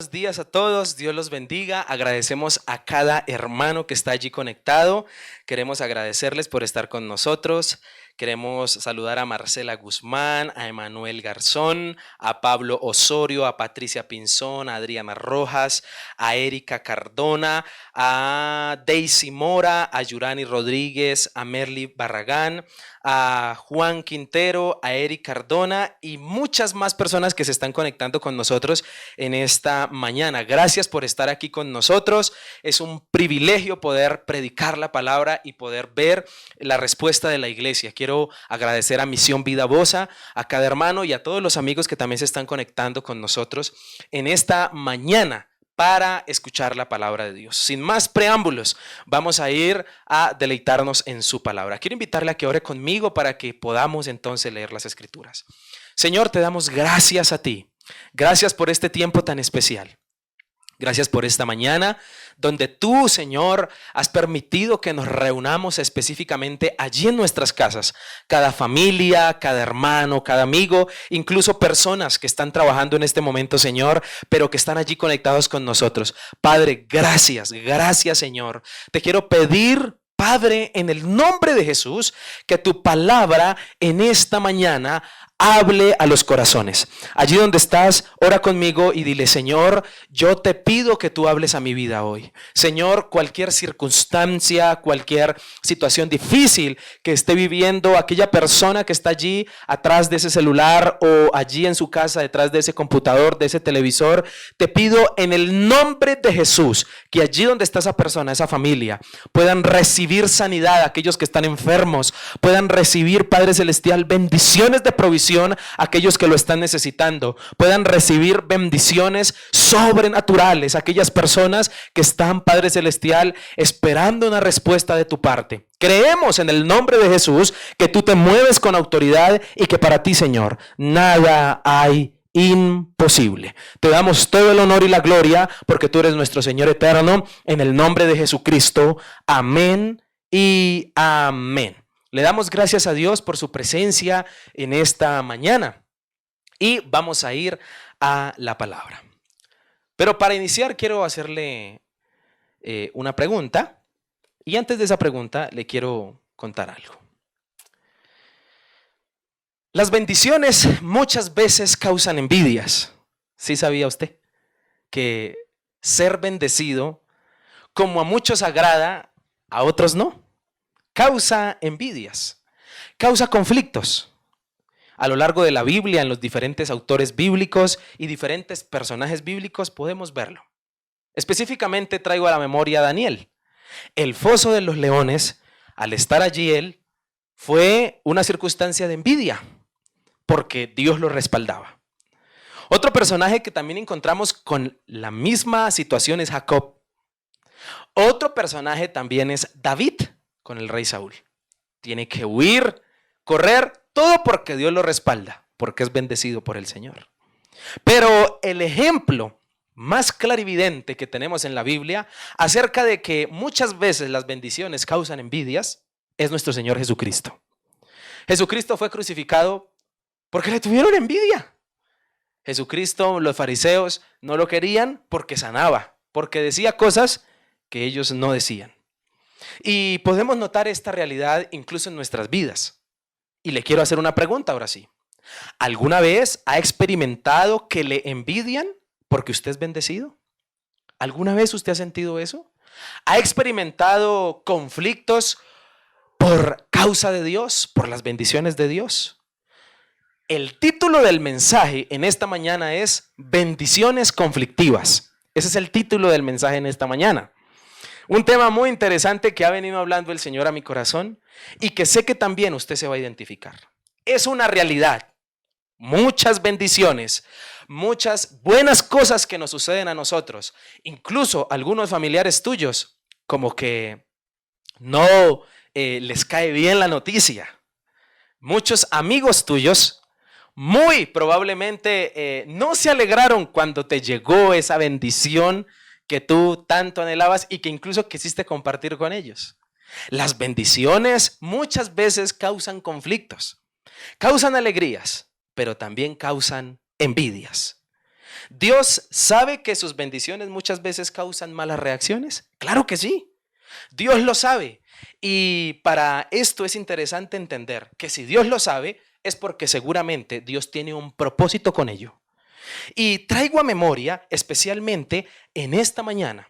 buenos días a todos, Dios los bendiga. Agradecemos a cada hermano que está allí conectado. Queremos agradecerles por estar con nosotros. Queremos saludar a Marcela Guzmán, a Emanuel Garzón, a Pablo Osorio, a Patricia Pinzón, a Adriana Rojas, a Erika Cardona, a Daisy Mora, a Yurani Rodríguez, a Merly Barragán, a Juan Quintero, a Eric Cardona y muchas más personas que se están conectando con nosotros en esta mañana. Gracias por estar aquí con nosotros. Es un privilegio poder predicar la palabra y poder ver la respuesta de la iglesia. Quiero agradecer a Misión Vida Bosa, a cada hermano y a todos los amigos que también se están conectando con nosotros en esta mañana para escuchar la palabra de Dios. Sin más preámbulos, vamos a ir a deleitarnos en su palabra. Quiero invitarle a que ore conmigo para que podamos entonces leer las escrituras. Señor, te damos gracias a ti. Gracias por este tiempo tan especial. Gracias por esta mañana donde tú, Señor, has permitido que nos reunamos específicamente allí en nuestras casas. Cada familia, cada hermano, cada amigo, incluso personas que están trabajando en este momento, Señor, pero que están allí conectados con nosotros. Padre, gracias, gracias, Señor. Te quiero pedir, Padre, en el nombre de Jesús, que tu palabra en esta mañana hable a los corazones. Allí donde estás, ora conmigo y dile: Señor, yo te pido que tú hables a mi vida hoy. Señor, cualquier circunstancia, cualquier situación difícil que esté viviendo aquella persona que está allí atrás de ese celular o allí en su casa detrás de ese computador, de ese televisor, te pido en el nombre de Jesús que allí donde está esa persona, esa familia, puedan recibir sanidad. Aquellos que están enfermos puedan recibir, Padre Celestial, bendiciones de provisión. Aquellos que lo están necesitando puedan recibir bendiciones sobrenaturales. Aquellas personas que están, Padre Celestial, esperando una respuesta de tu parte. Creemos en el nombre de Jesús que tú te mueves con autoridad y que para ti, Señor, nada hay imposible. Te damos todo el honor y la gloria porque tú eres nuestro Señor eterno. En el nombre de Jesucristo. Amén y amén. Le damos gracias a Dios por su presencia en esta mañana y vamos a ir a la palabra. Pero para iniciar quiero hacerle una pregunta y antes de esa pregunta le quiero contar algo. Las bendiciones muchas veces causan envidias. ¿Sí sabía usted que ser bendecido, como a muchos agrada, a otros no? Causa envidias, causa conflictos. A lo largo de la Biblia, en los diferentes autores bíblicos y diferentes personajes bíblicos podemos verlo. Específicamente traigo a la memoria a Daniel. El foso de los leones, al estar allí él, fue una circunstancia de envidia, porque Dios lo respaldaba. Otro personaje que también encontramos con la misma situación es Jacob. Otro personaje también es David, con el rey Saúl. Tiene que huir, correr, todo porque Dios lo respalda, porque es bendecido por el Señor. Pero el ejemplo más clarividente que tenemos en la Biblia acerca de que muchas veces las bendiciones causan envidias es nuestro Señor Jesucristo. Jesucristo fue crucificado porque le tuvieron envidia. Jesucristo, los fariseos no lo querían porque sanaba, porque decía cosas que ellos no decían. Y podemos notar esta realidad incluso en nuestras vidas. Y le quiero hacer una pregunta ahora sí. ¿Alguna vez ha experimentado que le envidian porque usted es bendecido? ¿Alguna vez usted ha sentido eso? ¿Ha experimentado conflictos por causa de Dios, por las bendiciones de Dios? El título del mensaje en esta mañana es Bendiciones conflictivas. Ese es el título del mensaje en esta mañana. Un tema muy interesante que ha venido hablando el Señor a mi corazón y que sé que también usted se va a identificar. Es una realidad. Muchas bendiciones, muchas buenas cosas que nos suceden a nosotros. Incluso algunos familiares tuyos como que no les cae bien la noticia. Muchos amigos tuyos muy probablemente no se alegraron cuando te llegó esa bendición que tú tanto anhelabas y que incluso quisiste compartir con ellos. Las bendiciones muchas veces causan conflictos, causan alegrías, pero también causan envidias. ¿Dios sabe que sus bendiciones muchas veces causan malas reacciones? Claro que sí. Dios lo sabe. Y para esto es interesante entender que si Dios lo sabe, es porque seguramente Dios tiene un propósito con ello. Y traigo a memoria, especialmente en esta mañana,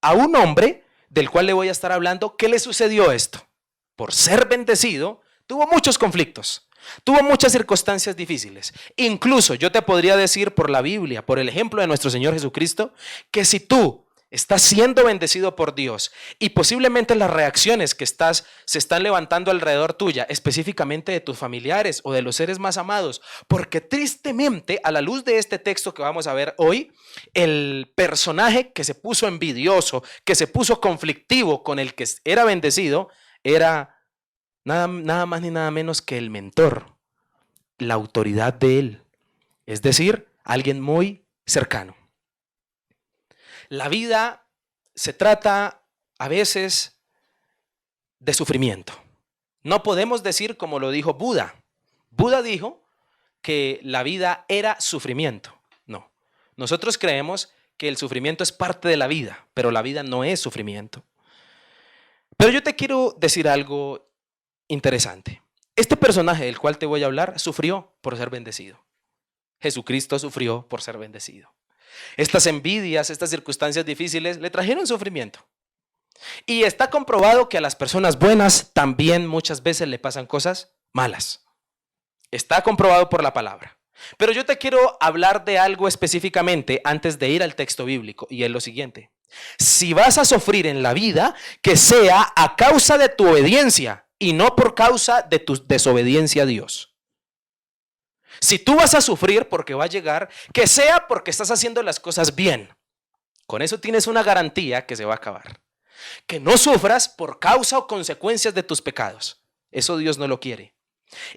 a un hombre del cual le voy a estar hablando. ¿Qué le sucedió esto? Por ser bendecido, tuvo muchos conflictos, tuvo muchas circunstancias difíciles. Incluso yo te podría decir por la Biblia, por el ejemplo de nuestro Señor Jesucristo, que si tú estás siendo bendecido por Dios y posiblemente las reacciones que se están levantando alrededor tuya, específicamente de tus familiares o de los seres más amados, porque tristemente, a la luz de este texto que vamos a ver hoy, el personaje que se puso envidioso, que se puso conflictivo con el que era bendecido, era nada más ni nada menos que el mentor, la autoridad de él, es decir, alguien muy cercano. La vida se trata a veces de sufrimiento. No podemos decir como lo dijo Buda. Buda dijo que la vida era sufrimiento. No, nosotros creemos que el sufrimiento es parte de la vida, pero la vida no es sufrimiento. Pero yo te quiero decir algo interesante. Este personaje del cual te voy a hablar sufrió por ser bendecido. Jesucristo sufrió por ser bendecido. Estas envidias, estas circunstancias difíciles le trajeron sufrimiento. Y está comprobado que a las personas buenas también muchas veces le pasan cosas malas. Está comprobado por la palabra. Pero yo te quiero hablar de algo específicamente antes de ir al texto bíblico, y es lo siguiente. Si vas a sufrir en la vida, que sea a causa de tu obediencia y no por causa de tu desobediencia a Dios. Si tú vas a sufrir porque va a llegar, que sea porque estás haciendo las cosas bien. Con eso tienes una garantía que se va a acabar. Que no sufras por causa o consecuencias de tus pecados. Eso Dios no lo quiere.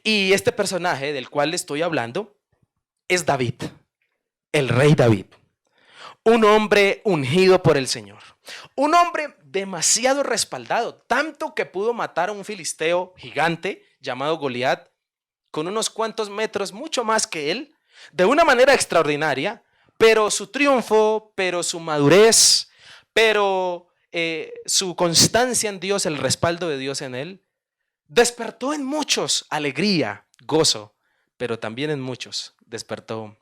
Y este personaje del cual le estoy hablando es David, el rey David. Un hombre ungido por el Señor. Un hombre demasiado respaldado, tanto que pudo matar a un filisteo gigante llamado Goliat, con unos cuantos metros mucho más que él, de una manera extraordinaria, pero su triunfo, pero su madurez, pero su constancia en Dios, el respaldo de Dios en él, despertó en muchos alegría, gozo, pero también en muchos despertó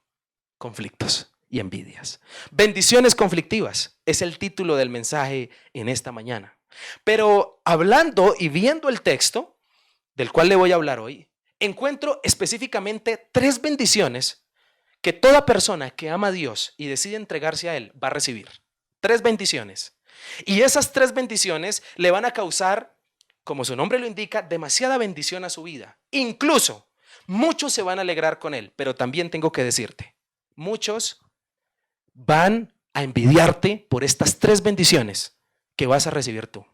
conflictos y envidias. Bendiciones conflictivas es el título del mensaje en esta mañana. Pero hablando y viendo el texto del cual le voy a hablar hoy, encuentro específicamente 3 bendiciones que toda persona que ama a Dios y decide entregarse a Él va a recibir. 3 bendiciones. Y esas 3 bendiciones le van a causar, como su nombre lo indica, demasiada bendición a su vida. Incluso muchos se van a alegrar con Él, pero también tengo que decirte, muchos van a envidiarte por estas 3 bendiciones que vas a recibir tú.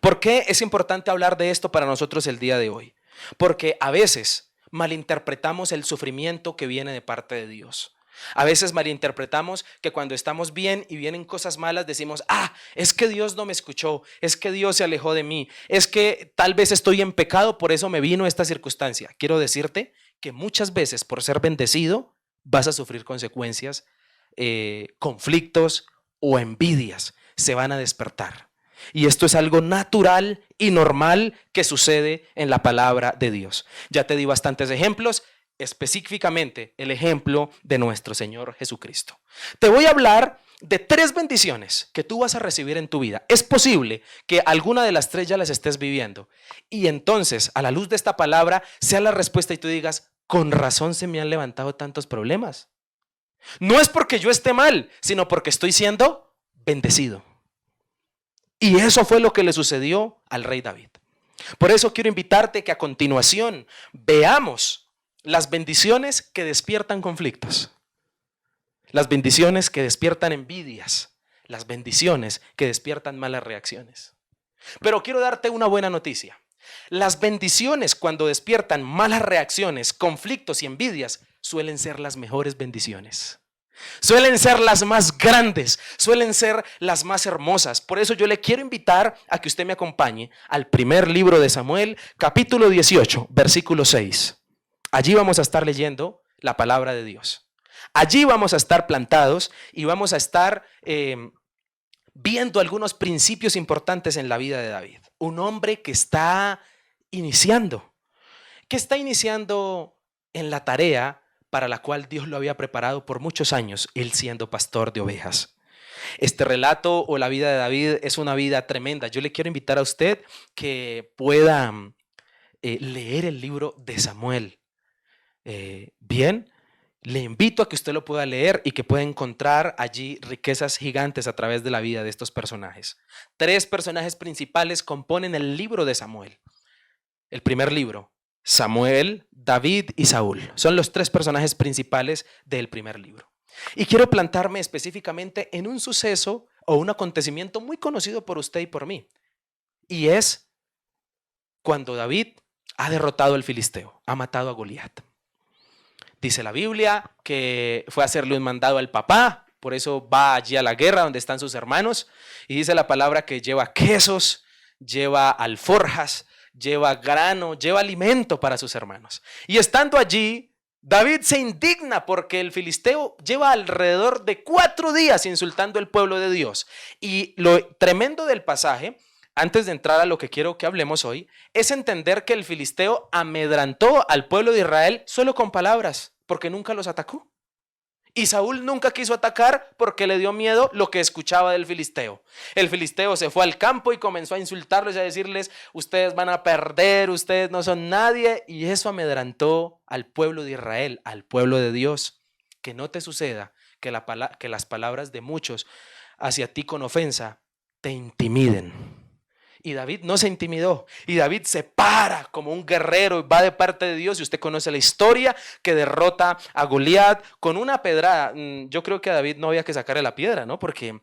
¿Por qué es importante hablar de esto para nosotros el día de hoy? Porque a veces malinterpretamos el sufrimiento que viene de parte de Dios. A veces malinterpretamos que cuando estamos bien y vienen cosas malas decimos, es que Dios no me escuchó, es que Dios se alejó de mí, es que tal vez estoy en pecado, por eso me vino esta circunstancia. Quiero decirte que muchas veces por ser bendecido vas a sufrir consecuencias, conflictos o envidias se van a despertar. Y esto es algo natural y normal que sucede en la palabra de Dios. Ya te di bastantes ejemplos, específicamente el ejemplo de nuestro Señor Jesucristo. Te voy a hablar de 3 bendiciones que tú vas a recibir en tu vida. Es posible que alguna de las 3 ya las estés viviendo. Y entonces, a la luz de esta palabra, sea la respuesta y tú digas, con razón se me han levantado tantos problemas. No es porque yo esté mal, sino porque estoy siendo bendecido. Y eso fue lo que le sucedió al rey David. Por eso quiero invitarte que a continuación veamos las bendiciones que despiertan conflictos, las bendiciones que despiertan envidias, las bendiciones que despiertan malas reacciones. Pero quiero darte una buena noticia. Las bendiciones cuando despiertan malas reacciones, conflictos y envidias suelen ser las mejores bendiciones. Suelen ser las más grandes, suelen ser las más hermosas. Por eso yo le quiero invitar a que usted me acompañe al primer libro de Samuel, capítulo 18, versículo 6. Allí vamos a estar leyendo la palabra de Dios. Allí vamos a estar plantados y vamos a estar viendo algunos principios importantes en la vida de David. Un hombre que está iniciando en la tarea para la cual Dios lo había preparado por muchos años, él siendo pastor de ovejas. Este relato o la vida de David es una vida tremenda. Yo le quiero invitar a usted que pueda leer el libro de Samuel. Bien, le invito a que usted lo pueda leer y que pueda encontrar allí riquezas gigantes a través de la vida de estos personajes. 3 personajes principales componen el libro de Samuel. El primer libro, Samuel, David y Saúl. Son los 3 personajes principales del primer libro. Y quiero plantarme específicamente en un suceso o un acontecimiento muy conocido por usted y por mí. Y es cuando David ha derrotado al filisteo, ha matado a Goliat. Dice la Biblia que fue a hacerle un mandado al papá, por eso va allí a la guerra donde están sus hermanos. Y dice la palabra que lleva quesos, lleva alforjas, lleva grano, lleva alimento para sus hermanos. Y estando allí, David se indigna porque el filisteo lleva alrededor de 4 días insultando al pueblo de Dios. Y lo tremendo del pasaje, antes de entrar a lo que quiero que hablemos hoy, es entender que el filisteo amedrentó al pueblo de Israel solo con palabras, porque nunca los atacó. Y Saúl nunca quiso atacar porque le dio miedo lo que escuchaba del filisteo. El filisteo se fue al campo y comenzó a insultarlos y a decirles: ustedes van a perder, ustedes no son nadie. Y eso amedrentó al pueblo de Israel, al pueblo de Dios. Que no te suceda que las palabras de muchos hacia ti con ofensa te intimiden. Y David no se intimidó. Y David se para como un guerrero y va de parte de Dios. Y usted conoce la historia, que derrota a Goliat con una pedrada. Yo creo que a David no había que sacarle la piedra, ¿no? Porque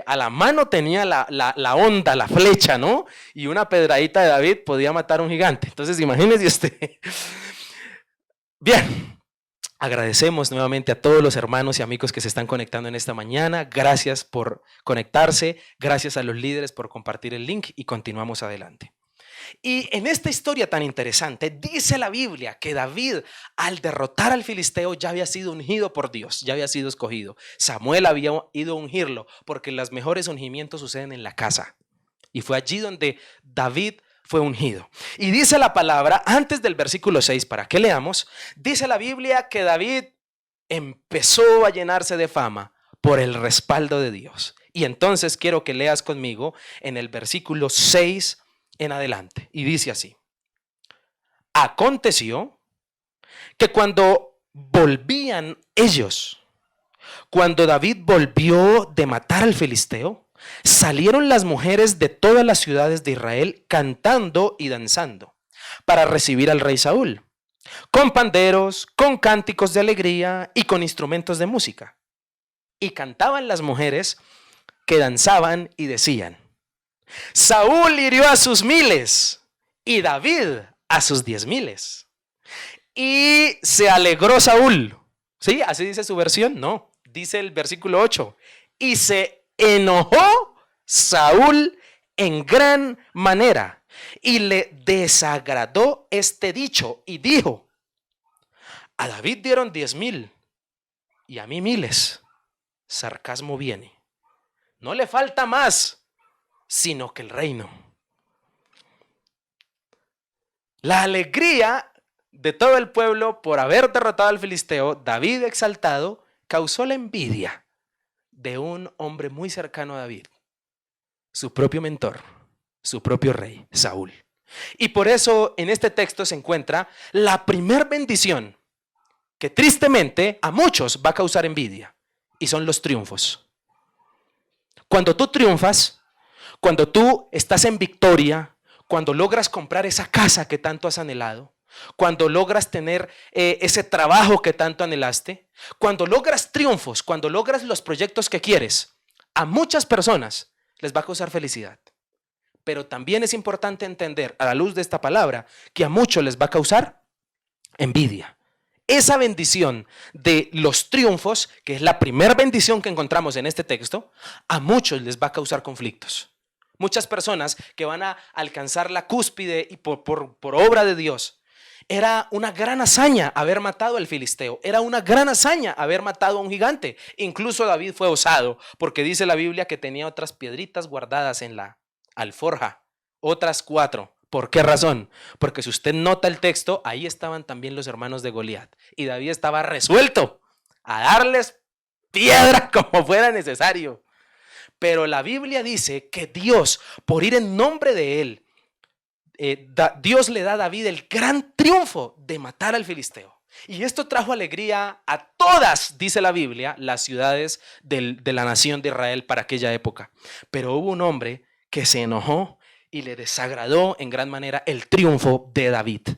a la mano tenía la onda, la flecha, ¿no? Y una pedradita de David podía matar a un gigante. Entonces imagínese usted. Bien. Agradecemos nuevamente a todos los hermanos y amigos que se están conectando en esta mañana. Gracias por conectarse. Gracias a los líderes por compartir el link y continuamos adelante. Y en esta historia tan interesante dice la Biblia que David, al derrotar al filisteo, ya había sido ungido por Dios, ya había sido escogido. Samuel había ido a ungirlo porque los mejores ungimientos suceden en la casa. Y fue allí donde David fue ungido. Y dice la palabra, antes del versículo 6, para que leamos, dice la Biblia que David empezó a llenarse de fama por el respaldo de Dios. Y entonces quiero que leas conmigo en el versículo 6 en adelante. Y dice así: aconteció que cuando David volvió de matar al filisteo, salieron las mujeres de todas las ciudades de Israel cantando y danzando para recibir al rey Saúl, con panderos, con cánticos de alegría y con instrumentos de música. Y cantaban las mujeres que danzaban y decían: Saúl hirió a sus 1000 y David a sus 10,000. Y se alegró Saúl. ¿Sí? ¿Así dice su versión? No, dice el versículo 8. Y se enojó Saúl en gran manera y le desagradó este dicho y dijo: a David dieron 10,000 y a mí 1000. Sarcasmo viene. No le falta más sino que el reino. La alegría de todo el pueblo por haber derrotado al filisteo, David exaltado, causó la envidia de un hombre muy cercano a David, su propio mentor, su propio rey, Saúl. Y por eso en este texto se encuentra la primer bendición que tristemente a muchos va a causar envidia, y son los triunfos. Cuando tú triunfas, cuando tú estás en victoria, cuando logras comprar esa casa que tanto has anhelado, cuando logras tener ese trabajo que tanto anhelaste, cuando logras triunfos, cuando logras los proyectos que quieres, a muchas personas les va a causar felicidad. Pero también es importante entender, a la luz de esta palabra, que a muchos les va a causar envidia. Esa bendición de los triunfos, que es la primera bendición que encontramos en este texto, a muchos les va a causar conflictos. Muchas personas que van a alcanzar la cúspide y por obra de Dios, Era una gran hazaña haber matado al filisteo. Era una gran hazaña haber matado a un gigante. Incluso David fue osado, porque dice la Biblia que tenía otras piedritas guardadas en la alforja. Otras 4. ¿Por qué razón? Porque si usted nota el texto, ahí estaban también los hermanos de Goliat. Y David estaba resuelto a darles piedra como fuera necesario. Pero la Biblia dice que Dios, por ir en nombre de él, Dios le da a David el gran triunfo de matar al filisteo. Y esto trajo alegría a todas, dice la Biblia, las ciudades de la nación de Israel para aquella época. Pero hubo un hombre que se enojó y le desagradó en gran manera el triunfo de David.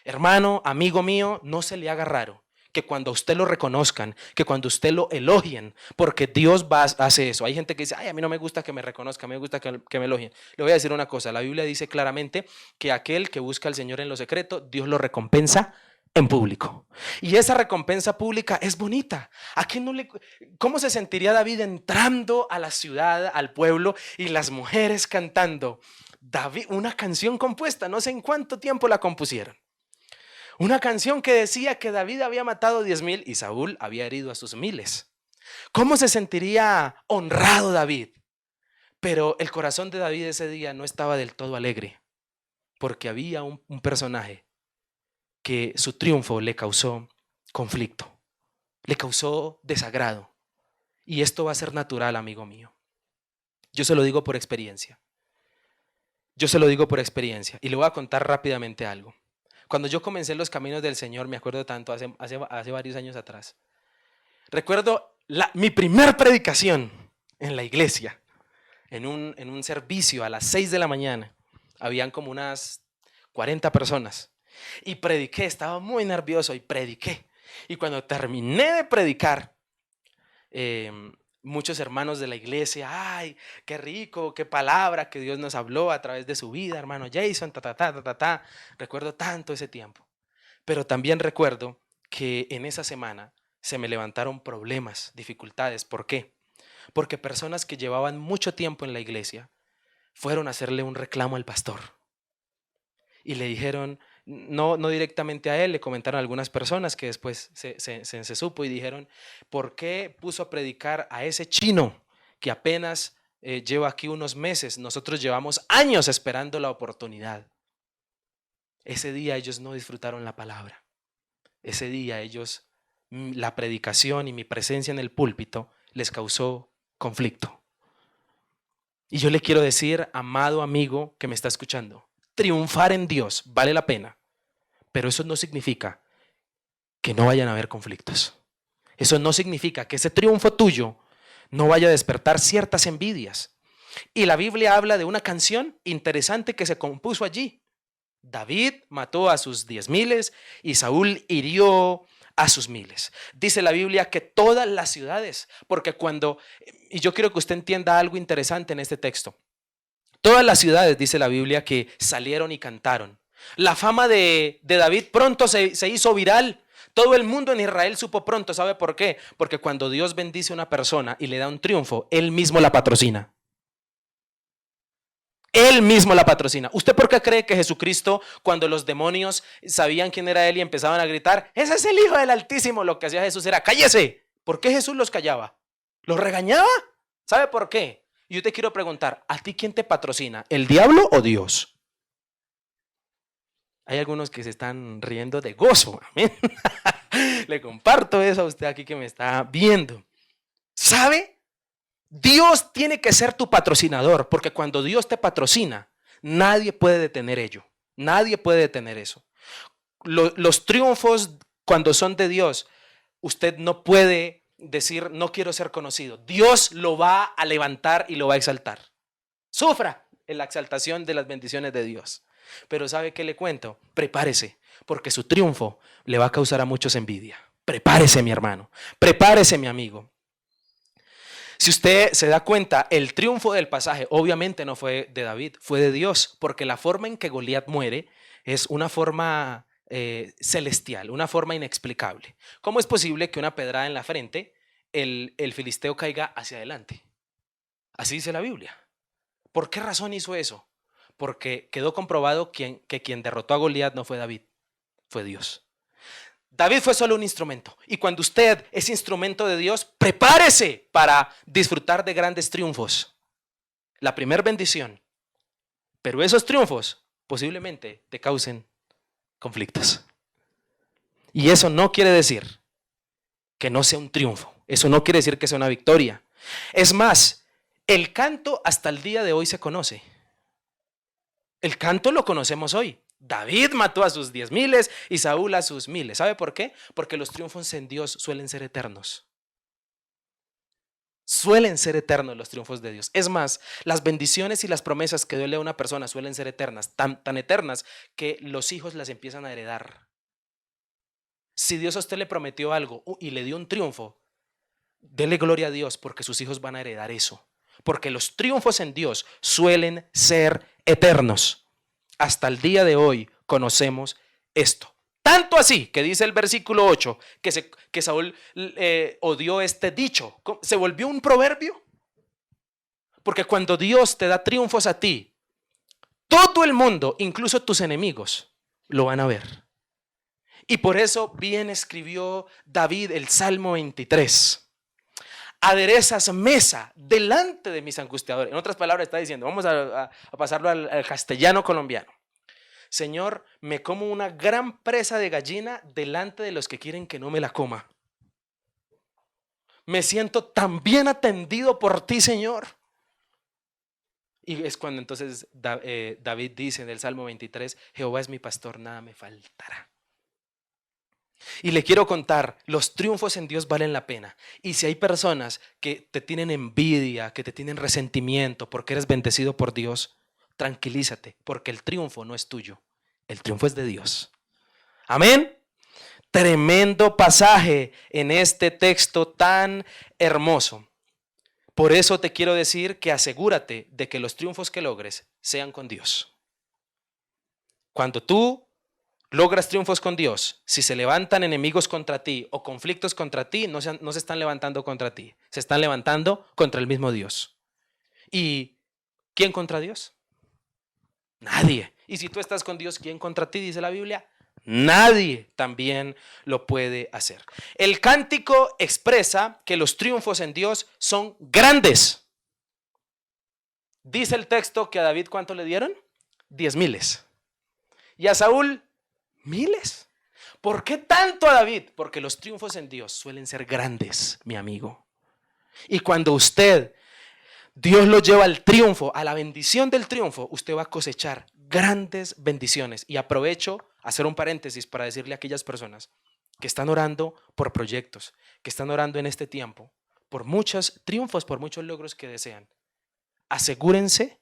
Hermano, amigo mío, no se le haga raro que cuando usted lo reconozcan, que cuando usted lo elogien, porque Dios hace eso. Hay gente que dice, ay, a mí no me gusta que me reconozcan, me gusta que me elogien. Le voy a decir una cosa, la Biblia dice claramente que aquel que busca al Señor en lo secreto, Dios lo recompensa en público. Y esa recompensa pública es bonita. ¿A quién no le, ¿Cómo se sentiría David entrando a la ciudad, al pueblo, y las mujeres cantando? David, una canción compuesta, no sé en cuánto tiempo la compusieron. Una canción que decía que David había matado 10,000 y Saúl había herido a sus miles. ¿Cómo se sentiría honrado David? Pero el corazón de David ese día no estaba del todo alegre, porque había un personaje que su triunfo le causó conflicto, le causó desagrado. Y esto va a ser natural, amigo mío. Yo se lo digo por experiencia. Yo se lo digo por experiencia y le voy a contar rápidamente algo. Cuando yo comencé los caminos del Señor, me acuerdo tanto, hace varios años atrás. Recuerdo mi primer predicación en la iglesia, en un servicio a las 6 de la mañana. Habían como unas 40 personas. Y prediqué, estaba muy nervioso y prediqué. Y cuando terminé de predicar, muchos hermanos de la iglesia, ay, qué rico, qué palabra que Dios nos habló a través de su vida, hermano Jason, ta, ta, ta, ta, ta, ta. Recuerdo tanto ese tiempo. Pero también recuerdo que en esa semana se me levantaron problemas, dificultades. ¿Por qué? Porque personas que llevaban mucho tiempo en la iglesia fueron a hacerle un reclamo al pastor. Y le dijeron, no directamente a él, le comentaron a algunas personas que después se supo y dijeron, ¿por qué puso a predicar a ese chino que apenas lleva aquí unos meses? Nosotros llevamos años esperando la oportunidad. Ese día ellos no disfrutaron la palabra. Ese día ellos, la predicación y mi presencia en el púlpito les causó conflicto. Y yo le quiero decir, amado amigo que me está escuchando, triunfar en Dios vale la pena, pero eso no significa que no vayan a haber conflictos. Eso no significa que ese triunfo tuyo no vaya a despertar ciertas envidias. Y la Biblia habla de una canción interesante que se compuso allí. David mató a sus 10,000 y Saúl hirió a sus 1,000. Dice la Biblia que todas las ciudades, porque y yo quiero que usted entienda algo interesante en este texto. Todas las ciudades, dice la Biblia, que salieron y cantaron. La fama de David pronto se hizo viral. Todo el mundo en Israel supo pronto. ¿Sabe por qué? Porque cuando Dios bendice a una persona y le da un triunfo, Él mismo la patrocina. Él mismo la patrocina. ¿Usted por qué cree que Jesucristo, cuando los demonios sabían quién era Él y empezaban a gritar, ese es el Hijo del Altísimo, lo que hacía Jesús era, cállese? ¿Por qué Jesús los callaba? ¿Los regañaba? ¿Sabe por qué? Y yo te quiero preguntar, ¿a ti quién te patrocina? ¿El diablo o Dios? Hay algunos que se están riendo de gozo. Amén. Le comparto eso a usted aquí que me está viendo. ¿Sabe? Dios tiene que ser tu patrocinador, porque cuando Dios te patrocina, nadie puede detener ello. Nadie puede detener eso. Los triunfos, cuando son de Dios, usted no puede decir, no quiero ser conocido. Dios lo va a levantar y lo va a exaltar. Sufra en la exaltación de las bendiciones de Dios. Pero ¿sabe qué le cuento? Prepárese, porque su triunfo le va a causar a muchos envidia. Prepárese, mi hermano. Prepárese, mi amigo. Si usted se da cuenta, el triunfo del pasaje obviamente no fue de David, fue de Dios, porque la forma en que Goliat muere es una forma celestial, una forma inexplicable. ¿Cómo es posible que una pedrada en la frente, el filisteo caiga hacia adelante? Así dice la Biblia. ¿Por qué razón hizo eso? Porque quedó comprobado que quien derrotó a Goliat no fue David, fue Dios. David fue solo un instrumento. Y cuando usted es instrumento de Dios, prepárese para disfrutar de grandes triunfos. La primera bendición. Pero esos triunfos posiblemente te causen conflictos. Y eso no quiere decir que no sea un triunfo. Eso no quiere decir que sea una victoria. Es más, el canto hasta el día de hoy se conoce. El canto lo conocemos hoy. David mató a sus 10,000 y Saúl a sus 1,000. ¿Sabe por qué? Porque los triunfos en Dios suelen ser eternos. Suelen ser eternos los triunfos de Dios. Es más, las bendiciones y las promesas que Dios le da a una persona suelen ser eternas, tan eternas que los hijos las empiezan a heredar. Si Dios a usted le prometió algo y le dio un triunfo, dele gloria a Dios porque sus hijos van a heredar eso. Porque los triunfos en Dios suelen ser eternos. Hasta el día de hoy conocemos esto. Tanto así que dice el versículo 8 que Saúl odió este dicho. Se volvió un proverbio. Porque cuando Dios te da triunfos a ti, todo el mundo, incluso tus enemigos, lo van a ver. Y por eso bien escribió David el Salmo 23. Aderezas mesa delante de mis angustiadores. En otras palabras está diciendo, vamos a pasarlo al castellano colombiano. Señor, me como una gran presa de gallina delante de los que quieren que no me la coma. Me siento tan bien atendido por ti, Señor. Y es cuando entonces David dice en el Salmo 23, Jehová es mi pastor, nada me faltará. Y le quiero contar, los triunfos en Dios valen la pena. Y si hay personas que te tienen envidia, que te tienen resentimiento porque eres bendecido por Dios, tranquilízate, porque el triunfo no es tuyo, el triunfo es de Dios. Amén. Tremendo pasaje en este texto tan hermoso. Por eso te quiero decir que asegúrate de que los triunfos que logres sean con Dios. Cuando tú logras triunfos con Dios, si se levantan enemigos contra ti o conflictos contra ti, no se están levantando contra ti, se están levantando contra el mismo Dios. ¿Y quién contra Dios? Nadie. Y si tú estás con Dios, ¿quién contra ti? Dice la Biblia. Nadie también lo puede hacer. El cántico expresa que los triunfos en Dios son grandes. Dice el texto que a David, ¿cuánto le dieron? 10,000. Y a Saúl, 1,000. ¿Por qué tanto a David? Porque los triunfos en Dios suelen ser grandes, mi amigo. Y cuando Dios lo lleva al triunfo, a la bendición del triunfo, usted va a cosechar grandes bendiciones. Y aprovecho a hacer un paréntesis para decirle a aquellas personas que están orando por proyectos, que están orando en este tiempo, por muchos triunfos, por muchos logros que desean. Asegúrense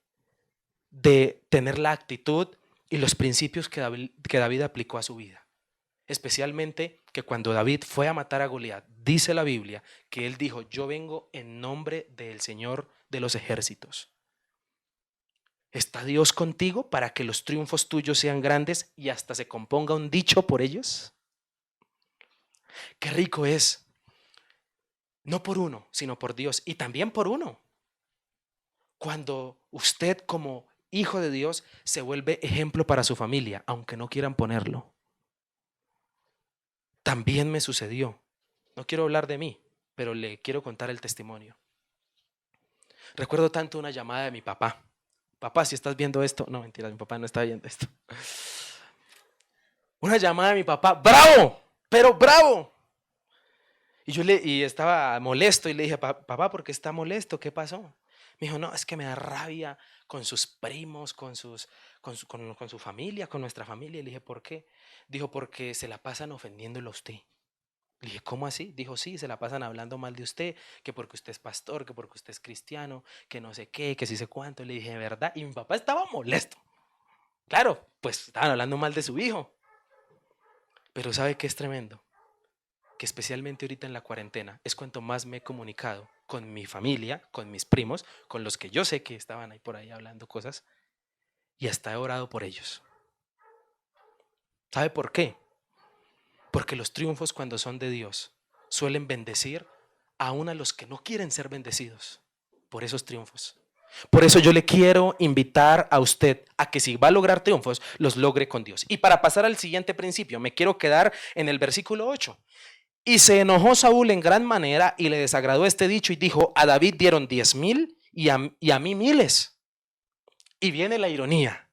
de tener la actitud y los principios que David aplicó a su vida. Especialmente que cuando David fue a matar a Goliat, dice la Biblia que él dijo, yo vengo en nombre del Señor de los ejércitos. ¿Está Dios contigo para que los triunfos tuyos sean grandes y hasta se componga un dicho por ellos? Qué rico es, no por uno, sino por Dios y también por uno. Cuando usted como hijo de Dios se vuelve ejemplo para su familia, aunque no quieran ponerlo. También me sucedió. No quiero hablar de mí, pero le quiero contar el testimonio. Recuerdo tanto una llamada de mi papá. Papá, si estás viendo esto. No, mentira, mi papá no está viendo esto. Una llamada de mi papá. ¡Bravo! ¡Pero bravo! Y estaba molesto y le dije, papá, ¿por qué está molesto? ¿Qué pasó? Me dijo, no, es que me da rabia con sus primos, con su familia, con nuestra familia. Y le dije, ¿por qué? Dijo, porque se la pasan ofendiéndolo a usted. Le dije, ¿cómo así? Dijo, sí, se la pasan hablando mal de usted, que porque usted es pastor, que porque usted es cristiano, que no sé qué, que sí sé cuánto. Le dije, ¿verdad? Y mi papá estaba molesto. Claro, pues estaban hablando mal de su hijo. Pero ¿sabe qué es tremendo? Que especialmente ahorita en la cuarentena es cuanto más me he comunicado con mi familia, con mis primos, con los que yo sé que estaban ahí por ahí hablando cosas, y hasta he orado por ellos. ¿Sabe por qué? Porque los triunfos cuando son de Dios suelen bendecir aún a los que no quieren ser bendecidos por esos triunfos. Por eso yo le quiero invitar a usted a que si va a lograr triunfos, los logre con Dios. Y para pasar al siguiente principio, me quiero quedar en el versículo 8. Y se enojó Saúl en gran manera y le desagradó este dicho y dijo, a David dieron 10,000 y a mí miles. Y viene la ironía.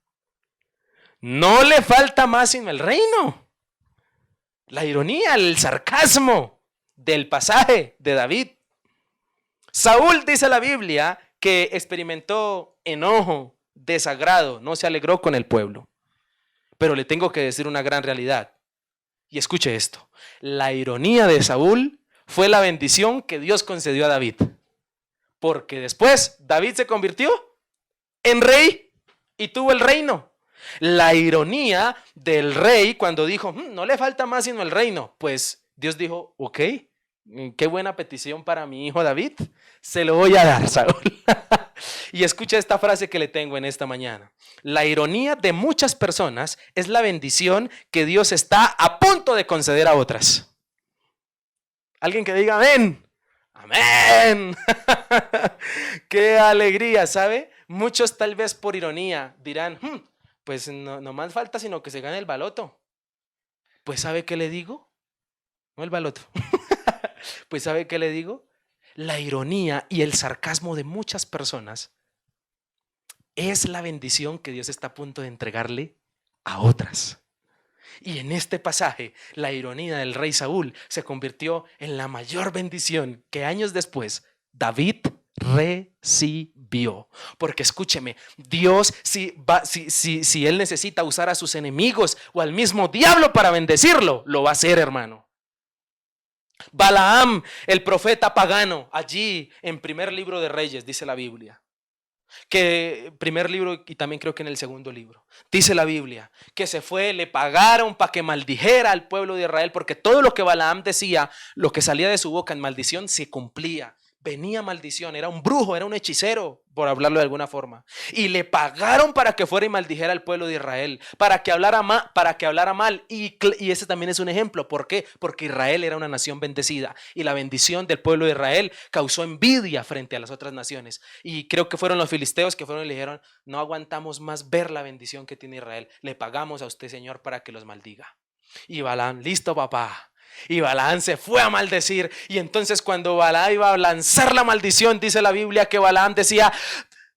No le falta más sino el reino. La ironía, el sarcasmo del pasaje de David. Saúl, dice la Biblia, que experimentó enojo, desagrado, no se alegró con el pueblo. Pero le tengo que decir una gran realidad. Y escuche esto. La ironía de Saúl fue la bendición que Dios concedió a David. Porque después David se convirtió en rey y tuvo el reino. La ironía del rey cuando dijo, no le falta más sino el reino. Pues Dios dijo, ok, qué buena petición para mi hijo David. Se lo voy a dar, Saúl. Y escucha esta frase que le tengo en esta mañana. La ironía de muchas personas es la bendición que Dios está a punto de conceder a otras. Alguien que diga amén. Amén. Qué alegría, ¿sabe? Muchos tal vez por ironía dirán, pues no más falta sino que se gane el baloto. Pues ¿sabe qué le digo? No el baloto. Pues ¿sabe qué le digo? La ironía y el sarcasmo de muchas personas es la bendición que Dios está a punto de entregarle a otras. Y en este pasaje, la ironía del rey Saúl se convirtió en la mayor bendición que años después David recibió. Porque escúcheme, Dios si Él necesita usar a sus enemigos o al mismo diablo para bendecirlo, lo va a hacer, hermano. Balaam, el profeta pagano, allí en primer libro de Reyes, dice la Biblia. Que primer libro y también creo que en el segundo libro dice la Biblia que se fue, le pagaron para que maldijera al pueblo de Israel, porque todo lo que Balaam decía, lo que salía de su boca en maldición se cumplía. Venía maldición, era un brujo, era un hechicero, por hablarlo de alguna forma. Y le pagaron para que fuera y maldijera al pueblo de Israel, para que hablara mal. Y ese también es un ejemplo. ¿Por qué? Porque Israel era una nación bendecida. Y la bendición del pueblo de Israel causó envidia frente a las otras naciones. Y creo que fueron los filisteos que fueron y le dijeron, no aguantamos más ver la bendición que tiene Israel. Le pagamos a usted, Señor, para que los maldiga. Y Balaam, listo, papá. Y Balaam se fue a maldecir. Y entonces cuando Balaam iba a lanzar la maldición, dice la Biblia que Balaam decía,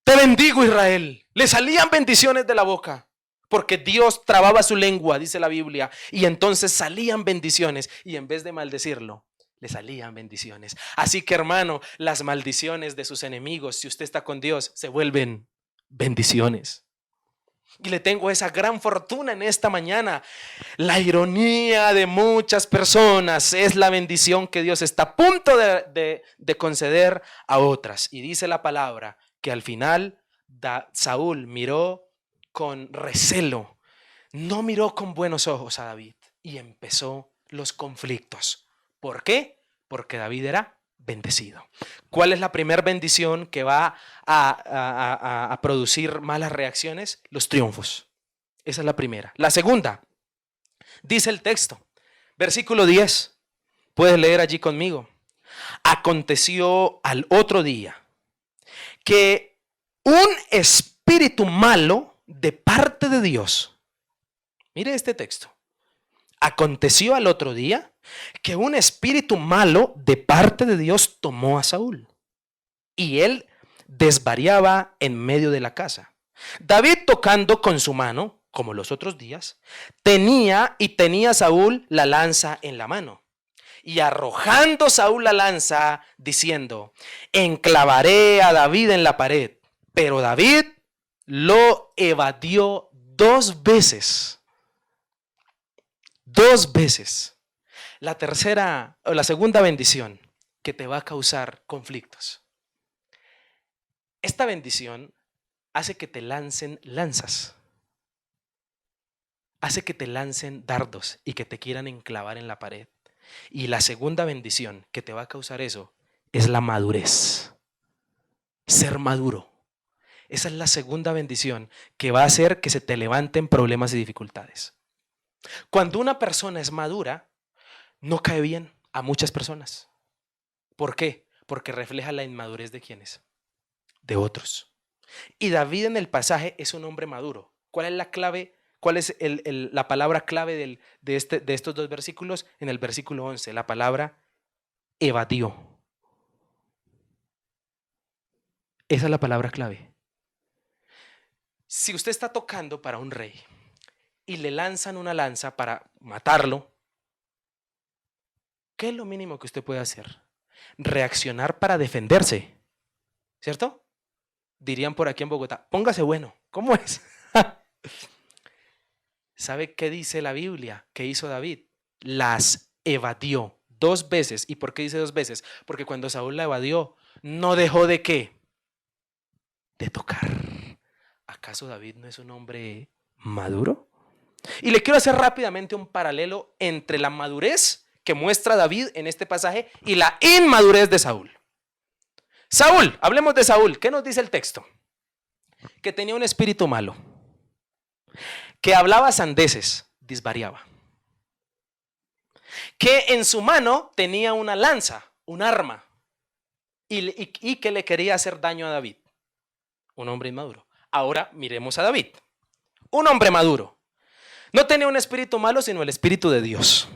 te bendigo, Israel. Le salían bendiciones de la boca, porque Dios trababa su lengua, dice la Biblia. Y entonces salían bendiciones. Y en vez de maldecirlo, le salían bendiciones. Así que, hermano, las maldiciones de sus enemigos, si usted está con Dios, se vuelven bendiciones. Y le tengo esa gran fortuna en esta mañana. La ironía de muchas personas es la bendición que Dios está a punto de conceder a otras. Y dice la palabra que al final Saúl miró con recelo, no miró con buenos ojos a David y empezó los conflictos. ¿Por qué? Porque David era bendecido. ¿Cuál es la primera bendición que va a producir malas reacciones? Los triunfos. Esa es la primera. La segunda, dice el texto, versículo 10. Puedes leer allí conmigo. Aconteció al otro día que un espíritu malo de parte de Dios. Mire este texto. Aconteció al otro día que un espíritu malo de parte de Dios tomó a Saúl y él desvariaba en medio de la casa. David, tocando con su mano, como los otros días, tenía Saúl la lanza en la mano. Y arrojando Saúl la lanza, diciendo, enclavaré a David en la pared. Pero David lo evadió 2 veces. 2 veces. La tercera o la segunda bendición que te va a causar conflictos. Esta bendición hace que te lancen lanzas. Hace que te lancen dardos y que te quieran enclavar en la pared. Y la segunda bendición que te va a causar eso es la madurez. Ser maduro. Esa es la segunda bendición que va a hacer que se te levanten problemas y dificultades. Cuando una persona es madura, no cae bien a muchas personas. ¿Por qué? Porque refleja la inmadurez de quienes, de otros. Y David en el pasaje es un hombre maduro. ¿Cuál es la clave? ¿Cuál es la palabra clave de estos dos versículos? En el versículo 11, la palabra evadió. Esa es la palabra clave. Si usted está tocando para un rey y le lanzan una lanza para matarlo, ¿qué es lo mínimo que usted puede hacer? Reaccionar para defenderse, ¿cierto? Dirían por aquí en Bogotá, póngase bueno. ¿Cómo es? ¿Sabe qué dice la Biblia? ¿Qué hizo David? Las evadió 2 veces. ¿Y por qué dice 2 veces? Porque cuando Saúl la evadió, no dejó de qué? De tocar. ¿Acaso David no es un hombre maduro? Y le quiero hacer rápidamente un paralelo entre la madurez que muestra David en este pasaje y la inmadurez de Saúl. Saúl, hablemos de Saúl. ¿Qué nos dice el texto? Que tenía un espíritu malo, que hablaba sandeces, disvariaba, que en su mano tenía una lanza, un arma, y que le quería hacer daño a David, un hombre inmaduro. Ahora miremos a David, un hombre maduro. No tenía un espíritu malo, sino el espíritu de Dios,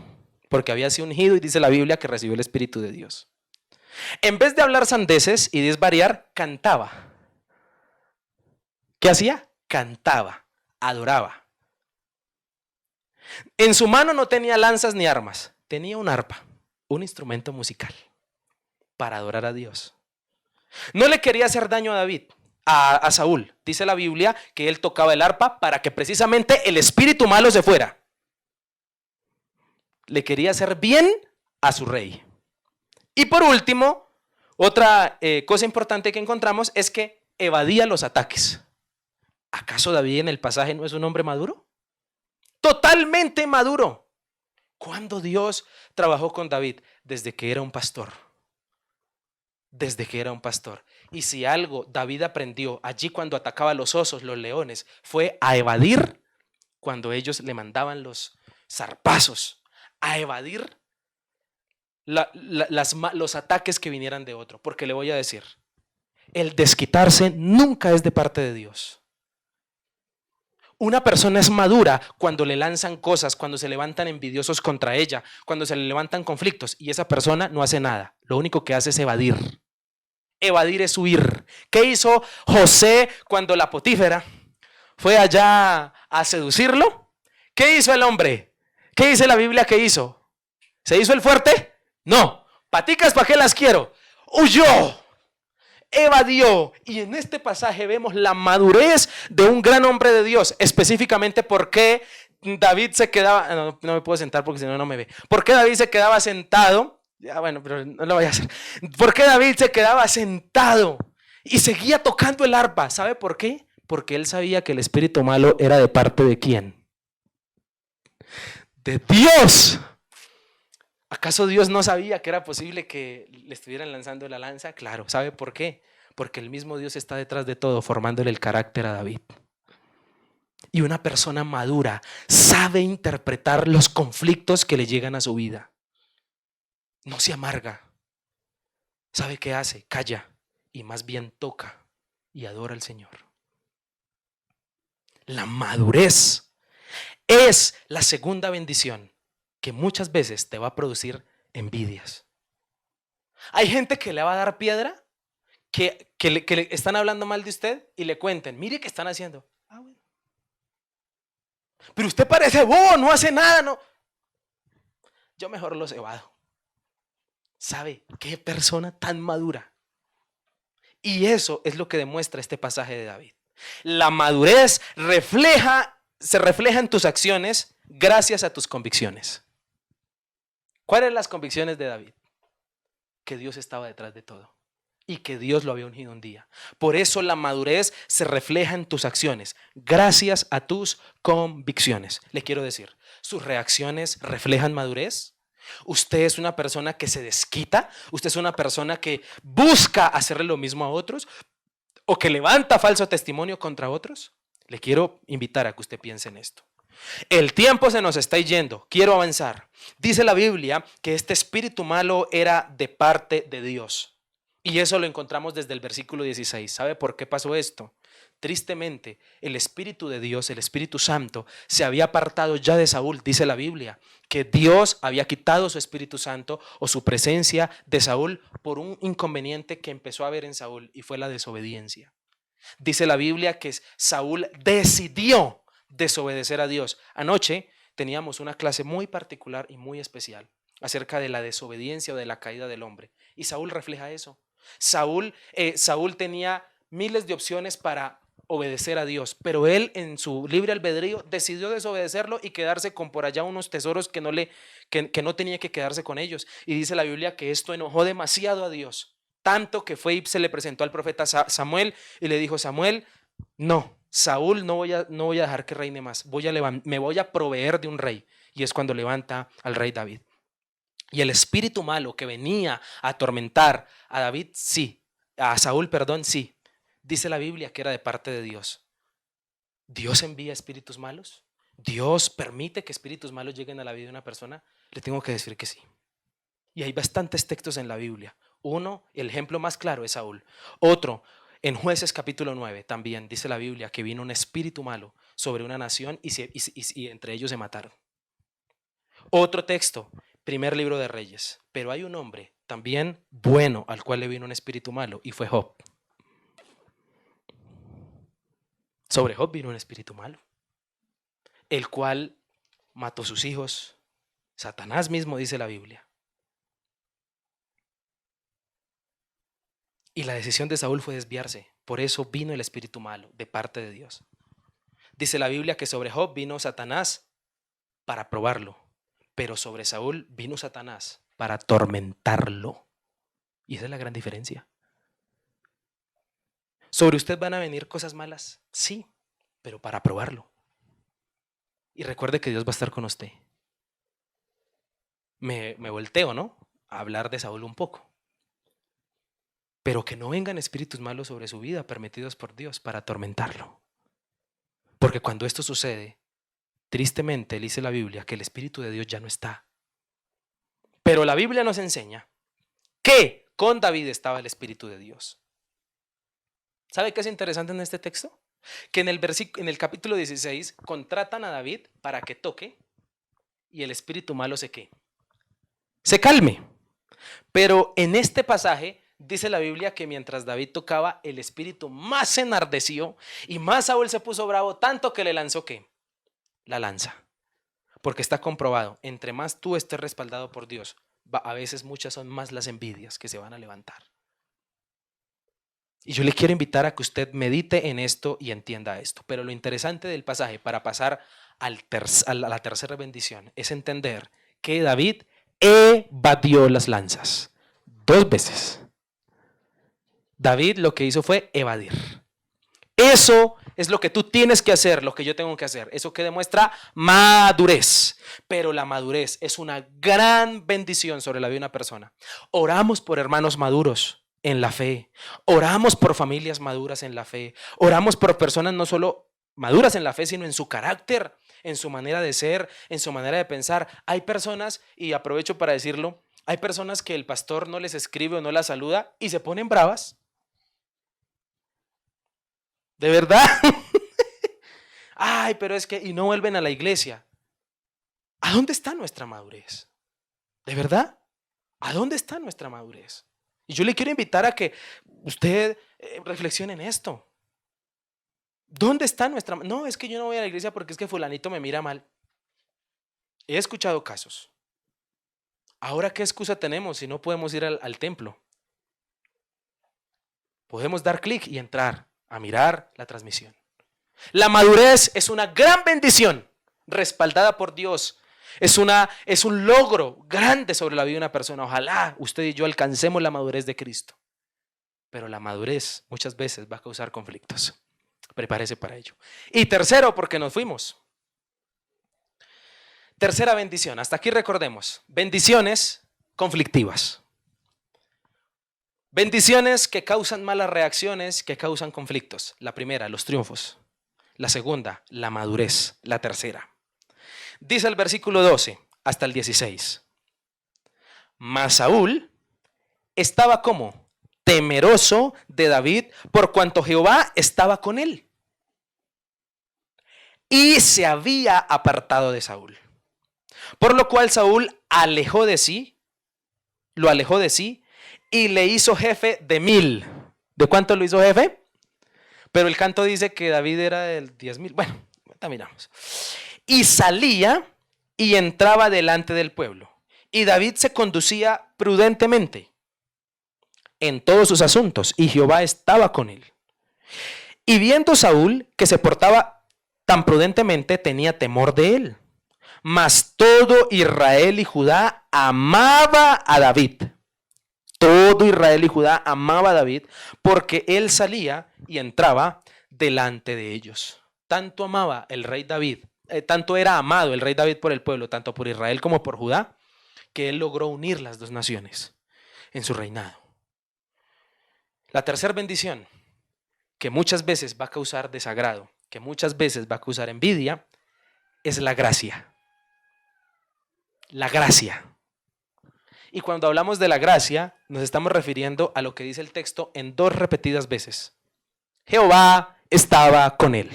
porque había sido ungido y dice la Biblia que recibió el espíritu de Dios. En vez de hablar sandeces y desvariar, cantaba. ¿Qué hacía? Cantaba, adoraba. En su mano no tenía lanzas ni armas, tenía un arpa, un instrumento musical para adorar a Dios. No le quería hacer daño a David, a Saúl. Dice la Biblia que él tocaba el arpa para que precisamente el espíritu malo se fuera. Le quería hacer bien a su rey. Y por último, otra cosa importante que encontramos es que evadía los ataques. ¿Acaso David en el pasaje no es un hombre maduro? Totalmente maduro. ¿Cuándo Dios trabajó con David? Desde que era un pastor. Desde que era un pastor. Y si algo David aprendió allí cuando atacaba a los osos, los leones, fue a evadir cuando ellos le mandaban los zarpazos, a evadir los ataques que vinieran de otro. Porque le voy a decir, el desquitarse nunca es de parte de Dios. Una persona es madura cuando le lanzan cosas, cuando se levantan envidiosos contra ella, cuando se le levantan conflictos y esa persona no hace nada. Lo único que hace es evadir. Evadir es huir. ¿Qué hizo José cuando la Potífera fue allá a seducirlo? ¿Qué hizo el hombre? ¿Qué dice la Biblia que hizo? ¿Se hizo el fuerte? No. Paticas, ¿para qué las quiero? Huyó. Evadió. Y en este pasaje vemos la madurez de un gran hombre de Dios, específicamente por qué David se quedaba, no me puedo sentar porque si no, no me ve. ¿Por qué David se quedaba sentado? Ya bueno, pero no lo voy a hacer. ¿Por qué David se quedaba sentado y seguía tocando el arpa? ¿Sabe por qué? Porque él sabía que el espíritu malo era de parte de ¿quién? De Dios. ¿Acaso Dios no sabía que era posible que le estuvieran lanzando la lanza? Claro, ¿sabe por qué? Porque el mismo Dios está detrás de todo, formándole el carácter a David. Y una persona madura sabe interpretar los conflictos que le llegan a su vida. No se amarga. ¿Sabe qué hace? Calla y más bien toca y adora al Señor. La madurez es la segunda bendición que muchas veces te va a producir envidias. Hay gente que le va a dar piedra, que le están hablando mal de usted y le cuenten, mire qué están haciendo. Ah, bueno. Pero usted parece bobo, no hace nada, no. Yo mejor los evado. ¿Sabe qué persona tan madura? Y eso es lo que demuestra este pasaje de David. La madurez se refleja en tus acciones gracias a tus convicciones. ¿Cuáles eran las convicciones de David? Que Dios estaba detrás de todo y que Dios lo había ungido un día. Por eso la madurez se refleja en tus acciones, gracias a tus convicciones. Le quiero decir, ¿sus reacciones reflejan madurez? ¿Usted es una persona que se desquita? ¿Usted es una persona que busca hacerle lo mismo a otros? ¿O que levanta falso testimonio contra otros? Le quiero invitar a que usted piense en esto. El tiempo se nos está yendo, quiero avanzar. Dice la Biblia que este espíritu malo era de parte de Dios. Y eso lo encontramos desde el versículo 16. ¿Sabe por qué pasó esto? tristemente, el Espíritu de Dios, el Espíritu Santo, se había apartado ya de Saúl. Dice la Biblia que Dios había quitado su Espíritu Santo o su presencia de Saúl por un inconveniente que empezó a haber en Saúl, y fue la desobediencia. Dice la Biblia que Saúl decidió desobedecer a Dios. Anoche teníamos una clase muy particular y muy especial acerca de la desobediencia o de la caída del hombre. Y Saúl refleja eso. Saúl tenía miles de opciones para obedecer a Dios, pero él en su libre albedrío decidió desobedecerlo y quedarse con por allá unos tesoros que no tenía que quedarse con ellos. Y dice la Biblia que esto enojó demasiado a Dios, tanto que fue y se le presentó al profeta Samuel y le dijo: Samuel, no, Saúl no voy a dejar que reine más, me voy a proveer de un rey. Y es cuando levanta al rey David. Y el espíritu malo que venía a atormentar a David, sí, a Saúl, perdón, sí. Dice la Biblia que era de parte de Dios. ¿Dios envía espíritus malos? ¿Dios permite que espíritus malos lleguen a la vida de una persona? Le tengo que decir que sí. Y hay bastantes textos en la Biblia. Uno, el ejemplo más claro es Saúl. Otro, en Jueces capítulo 9 también dice la Biblia que vino un espíritu malo sobre una nación y entre ellos se mataron. Otro texto, primer libro de Reyes. Pero hay un hombre también bueno al cual le vino un espíritu malo, y fue Job. Sobre Job vino un espíritu malo, el cual mató sus hijos. Satanás mismo, dice la Biblia. Y la decisión de Saúl fue desviarse. Por eso vino el espíritu malo de parte de Dios. Dice la Biblia que sobre Job vino Satanás para probarlo, pero sobre Saúl vino Satanás para atormentarlo. Y esa es la gran diferencia. ¿Sobre usted van a venir cosas malas? Sí, pero para probarlo. Y recuerde que Dios va a estar con usted. Me volteo, ¿no?, a hablar de Saúl un poco. Pero que no vengan espíritus malos sobre su vida, permitidos por Dios, para atormentarlo. Porque cuando esto sucede, tristemente dice la Biblia que el Espíritu de Dios ya no está. Pero la Biblia nos enseña que con David estaba el Espíritu de Dios. ¿Sabe qué es interesante en este texto? Que en el capítulo 16 contratan a David para que toque y el espíritu malo se calme. Pero en este pasaje dice la Biblia que mientras David tocaba, el espíritu más se enardeció y más Saúl se puso bravo, tanto que le lanzó la lanza. Porque está comprobado, entre más tú estés respaldado por Dios, a veces muchas son más las envidias que se van a levantar. Y yo le quiero invitar a que usted medite en esto y entienda esto. Pero lo interesante del pasaje, para pasar a la tercera bendición, es entender que David evadió las lanzas 2 veces. David lo que hizo fue evadir. Eso es lo que tú tienes que hacer, lo que yo tengo que hacer. Eso que demuestra madurez. Pero la madurez es una gran bendición sobre la vida de una persona. Oramos por hermanos maduros en la fe. Oramos por familias maduras en la fe. Oramos por personas no solo maduras en la fe, sino en su carácter, en su manera de ser, en su manera de pensar. Hay personas, y aprovecho para decirlo, hay personas que el pastor no les escribe o no las saluda y se ponen bravas. ¿De verdad? Ay, pero es que, y no vuelven a la iglesia. ¿A dónde está nuestra madurez? ¿De verdad? ¿A dónde está nuestra madurez? Y yo le quiero invitar a que usted reflexione en esto. ¿Dónde está nuestra? No, es que yo no voy a la iglesia porque es que fulanito me mira mal. He escuchado casos. Ahora, ¿qué excusa tenemos si no podemos ir al templo? Podemos dar clic y entrar a mirar la transmisión. La madurez es una gran bendición respaldada por Dios. Es un logro grande sobre la vida de una persona. Ojalá usted y yo alcancemos la madurez de Cristo. Pero la madurez muchas veces va a causar conflictos. Prepárese para ello. Y tercero, porque nos fuimos. Tercera bendición. Hasta aquí recordemos. Bendiciones conflictivas. Bendiciones que causan malas reacciones, que causan conflictos. La primera, los triunfos. La segunda, la madurez. La tercera. Dice el versículo 12 hasta el 16. Mas Saúl estaba como temeroso de David por cuanto Jehová estaba con él. y se había apartado de Saúl. Por lo cual Saúl lo alejó de sí y le hizo jefe de 1000. ¿De cuánto lo hizo jefe? Pero el canto dice que David era del 10,000. Bueno, ahorita miramos. Y salía y entraba delante del pueblo. Y David se conducía prudentemente en todos sus asuntos, y Jehová estaba con él. Y viendo Saúl que se portaba tan prudentemente, tenía temor de él. Mas todo Israel y Judá amaba a David. Todo Israel y Judá amaba a David porque él salía y entraba delante de ellos. Tanto amaba el rey David, tanto era amado el rey David por el pueblo, tanto por Israel como por Judá, que él logró unir las dos naciones en su reinado. La tercera bendición, que muchas veces va a causar desagrado, que muchas veces va a causar envidia, es la gracia. La gracia. Y cuando hablamos de la gracia, nos estamos refiriendo a lo que dice el texto en 2 repetidas veces. Jehová estaba con él.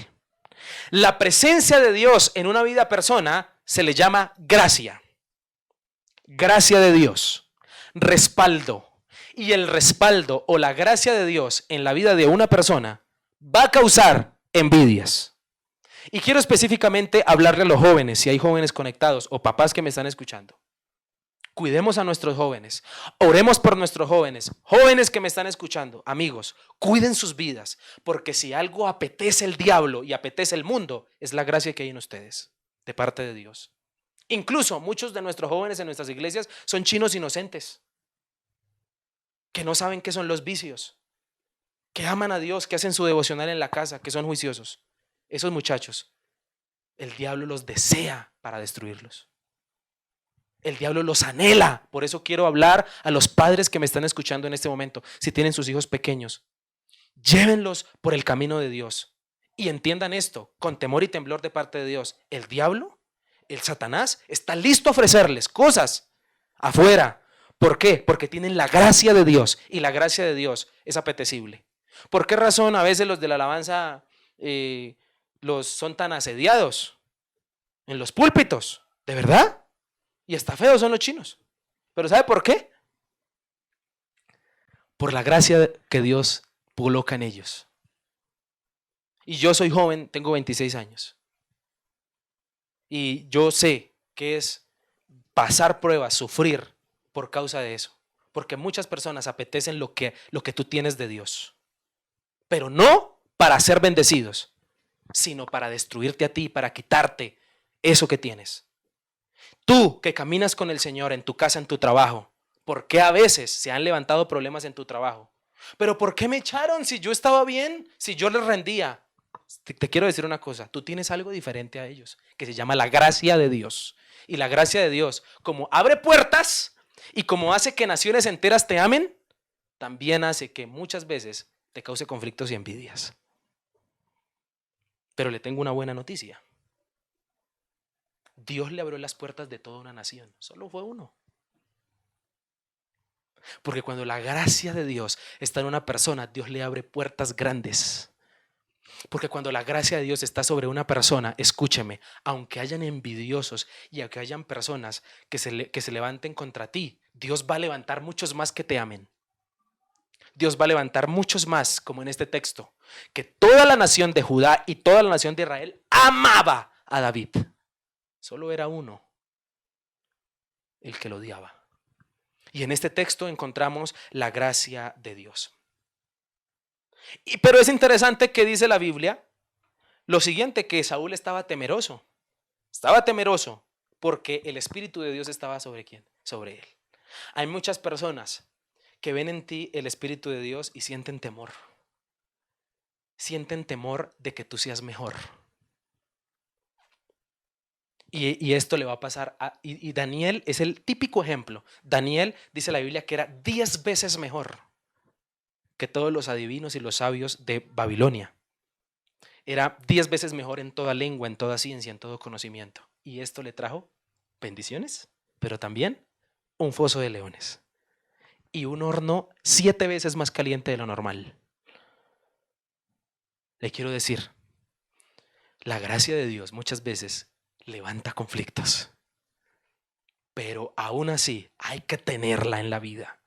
La presencia de Dios en una vida persona se le llama gracia. Gracia de Dios. Respaldo. Y el respaldo o la gracia de Dios en la vida de una persona va a causar envidias. Y quiero específicamente hablarle a los jóvenes, si hay jóvenes conectados o papás que me están escuchando. Cuidemos a nuestros jóvenes, oremos por nuestros jóvenes, jóvenes que me están escuchando, amigos, cuiden sus vidas, porque si algo apetece el diablo y apetece el mundo, es la gracia que hay en ustedes, de parte de Dios. Incluso muchos de nuestros jóvenes en nuestras iglesias son chinos inocentes, que no saben qué son los vicios, que aman a Dios, que hacen su devocional en la casa, que son juiciosos. Esos muchachos, el diablo los desea para destruirlos. El diablo los anhela. Por eso quiero hablar a los padres que me están escuchando en este momento. Si tienen sus hijos pequeños, llévenlos por el camino de Dios. Y entiendan esto, con temor y temblor de parte de Dios. El diablo, el Satanás, está listo a ofrecerles cosas afuera. ¿Por qué? Porque tienen la gracia de Dios. Y la gracia de Dios es apetecible. ¿Por qué razón a veces los de la alabanza los son tan asediados en los púlpitos? ¿De verdad? Y hasta feos son los chinos. ¿Pero sabe por qué? Por la gracia que Dios coloca en ellos. Y yo soy joven, tengo 26 años. Y yo sé qué es pasar pruebas, sufrir por causa de eso. Porque muchas personas apetecen lo que tú tienes de Dios. Pero no para ser bendecidos, sino para destruirte a ti, para quitarte eso que tienes. Tú que caminas con el Señor en tu casa, en tu trabajo, ¿por qué a veces se han levantado problemas en tu trabajo? ¿Pero por qué me echaron si yo estaba bien, si yo les rendía? Te quiero decir una cosa, tú tienes algo diferente a ellos, que se llama la gracia de Dios. Y la gracia de Dios, como abre puertas y como hace que naciones enteras te amen, también hace que muchas veces te cause conflictos y envidias. Pero le tengo una buena noticia. Dios le abrió las puertas de toda una nación, solo fue uno. Porque cuando la gracia de Dios está en una persona, Dios le abre puertas grandes. Porque cuando la gracia de Dios está sobre una persona, escúcheme, aunque hayan envidiosos y aunque hayan personas que se levanten contra ti, Dios va a levantar muchos más que te amen. Dios va a levantar muchos más, como en este texto, que toda la nación de Judá y toda la nación de Israel amaba a David. Solo era uno el que lo odiaba. Y en este texto encontramos la gracia de Dios. Pero es interesante que dice la Biblia lo siguiente, que Saúl estaba temeroso. Estaba temeroso porque el Espíritu de Dios estaba ¿sobre quién? Sobre él. Hay muchas personas que ven en ti el Espíritu de Dios y sienten temor. Sienten temor de que tú seas mejor. Y esto le va a pasar y Daniel es el típico ejemplo. Daniel, dice la Biblia, que era 10 veces mejor que todos los adivinos y los sabios de Babilonia. Era 10 veces mejor en toda lengua, en toda ciencia, en todo conocimiento. Y esto le trajo bendiciones, pero también un foso de leones y un horno 7 veces más caliente de lo normal. Le quiero decir, La gracia de Dios muchas veces levanta conflictos, pero aún así hay que tenerla en la vida.